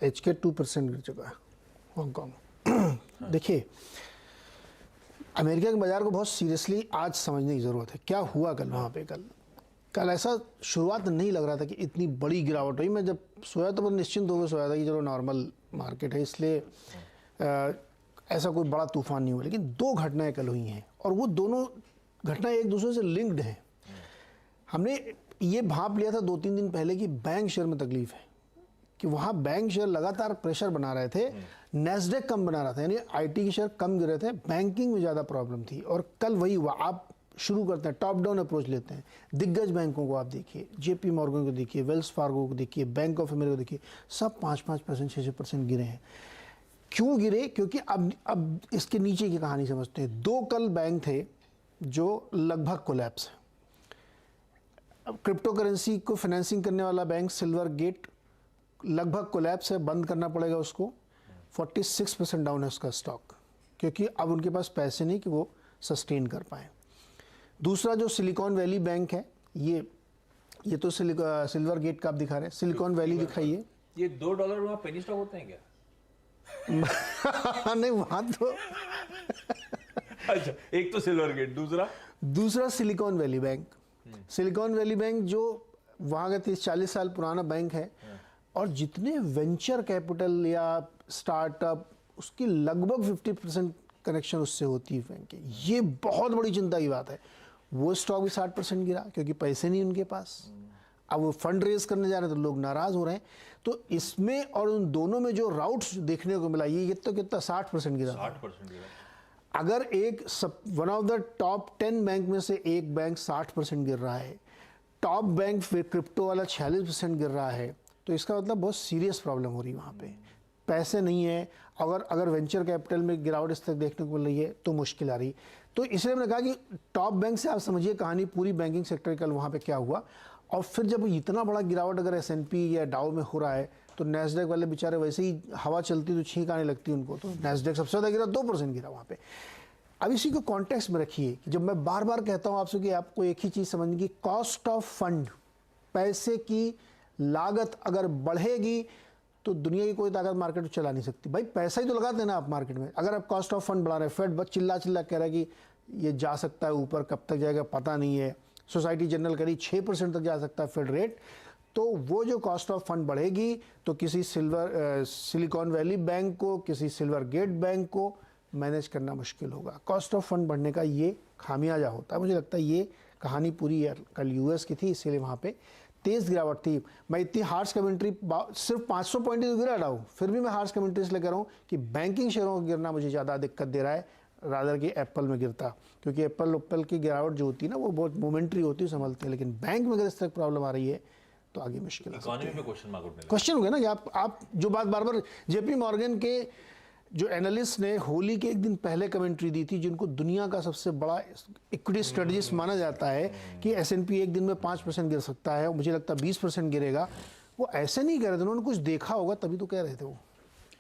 HK 2% गिर चुका है हांगकांग। देखिए, अमेरिका के बाजार को बहुत सीरियसली आज समझने की ज़रूरत है। क्या हुआ कल वहाँ पे? कल ऐसा शुरुआत नहीं लग रहा था कि इतनी बड़ी गिरावट हुई। मैं जब सोया तो बहुत निश्चिंत होकर सोया था कि चलो नॉर्मल मार्केट है, इसलिए ऐसा कोई बड़ा तूफान नहीं हुआ। लेकिन दो घटनाएं कल हुई हैं और वो दोनों घटनाएं एक दूसरे से लिंक्ड हैं। हमने ये भाप लिया था 2-3 दिन पहले कि बैंक शेयर में तकलीफ है, कि वहाँ बैंक शेयर लगातार प्रेशर बना रहे थे, नैस्डैक कम बना रहा था, यानी आईटी के शेयर कम गिर रहे थे, बैंकिंग में ज़्यादा प्रॉब्लम थी। और कल वही हुआ। आप शुरू करते हैं, टॉप डाउन अप्रोच लेते हैं। दिग्गज बैंकों को आप देखिए, JP मॉर्गन को देखिए, वेल्स फार्गो को देखिए, बैंक ऑफ अमेरिका को देखिए, सब 5-5%, 6% गिरे हैं। क्यों गिरे? क्योंकि अब इसके नीचे की कहानी समझते हैं। दो कल बैंक थे जो लगभग कोलैप्स है। अब क्रिप्टो करेंसी को फाइनेंसिंग करने वाला बैंक सिल्वर गेट लगभग कोलैप्स है, बंद करना पड़ेगा उसको। 46% डाउन है उसका स्टॉक, क्योंकि अब उनके पास पैसे नहीं कि वो सस्टेन कर पाए। दूसरा जो सिलिकॉन वैली बैंक है, ये तो सिल्वर गेट का आप दिखा रहे हैं, सिलिकॉन वैली दिखाइए। ये $2 वहाँ पेनी स्टॉक होते हैं क्या? नहीं, वहां तो अच्छा, एक तो सिल्वर गेट, दूसरा silicon valley bank. Silicon valley bank जो वहाँ का 30-40 साल पुराना बैंक है, और जितने वेंचर कैपिटल या स्टार्टअप, उसकी लगभग 50% कनेक्शन उससे होती है बैंक की। ये बहुत बड़ी चिंता की बात है। वो स्टॉक भी 60% गिरा, क्योंकि पैसे नहीं उनके पास। अब वो फंड रेज करने जा रहे हैं तो लोग नाराज हो रहे हैं। तो इसमें और उन दोनों में जो राउट्स देखने को मिला, ये तो कितना 60% गिरा। 60% गिरा। अगर one of the top 10 bank में से एक बैंक 60% गिर रहा है, टॉप बैंक फिर क्रिप्टो वाला 46% गिर रहा है, तो इसका मतलब बहुत सीरियस प्रॉब्लम हो रही है वहाँ पे। पैसे नहीं है। अगर वेंचर कैपिटल में गिरावट इस तक देखने को मिल रही है तो मुश्किल आ रही। तो इसलिए मैंने कहा कि टॉप बैंक से आप समझिए कहानी पूरी बैंकिंग सेक्टर कल वहाँ पे क्या हुआ। और फिर जब इतना बड़ा गिरावट अगर S&P या डाउ में हो रहा है, तो नैस्डैक वाले बेचारे वैसे ही हवा चलती तो छींक आने लगती उनको। तो नैस्डैक सबसे ज़्यादा गिरा, 2% गिरा वहाँ पे। अब इसी को कॉन्टेक्स्ट में रखिए कि जब मैं बार बार कहता हूँ आपसे कि आपको एक ही चीज़ समझने की, कॉस्ट ऑफ फंड, पैसे की लागत अगर बढ़ेगी तो दुनिया की कोई ताकत मार्केट को चला नहीं सकती। भाई पैसा ही तो लगाते हैं ना आप मार्केट में। अगर आप कॉस्ट ऑफ फंड बढ़ा रहे हैं, फेड बस चिल्ला कह रहा है कि ये जा सकता है ऊपर, कब तक जाएगा पता नहीं है। सोसाइटी जनरल कह रही 6% तक जा सकता है फेड रेट। तो वो जो कॉस्ट ऑफ फंड बढ़ेगी तो किसी सिलिकॉन वैली बैंक को, किसी सिल्वर गेट बैंक को मैनेज करना मुश्किल होगा। कॉस्ट ऑफ फंड बढ़ने का ये खामियाजा होता है। मुझे लगता है ये कहानी पूरी कल US की थी, इसीलिए वहाँ पे तेज़ गिरावट थी। मैं इतनी हार्श कमेंट्री, सिर्फ 500 पॉइंट ही गिरा रहा हूँ, फिर भी मैं हार्श कमेंट्री इसलिए कर रहा हूँ कि बैंकिंग शेयरों का गिरना मुझे ज़्यादा दिक्कत दे रहा है रादर कि एप्पल में गिरता। क्योंकि एप्पल की गिरावट जो होती है ना, वो बहुत मोमेंट्री होती है, संभलती है। लेकिन बैंक में अगर इस तरह प्रॉब्लम आ रही है तो आगे मुश्किल है। इकोनॉमी में क्वेश्चन हो गया ना कि आप जो बात बार बार JP मॉर्गन के जो एनालिस्ट ने होली के एक दिन पहले कमेंट्री दी थी, जिनको दुनिया का सबसे बड़ा इक्विटी स्ट्रेटजिस्ट माना जाता है कि S&P एक दिन में 5% गिर सकता है, मुझे लगता है 20% गिरेगा, वो ऐसे नहीं कह रहे थे। उन्होंने कुछ देखा होगा तभी तो कह रहे थे वो।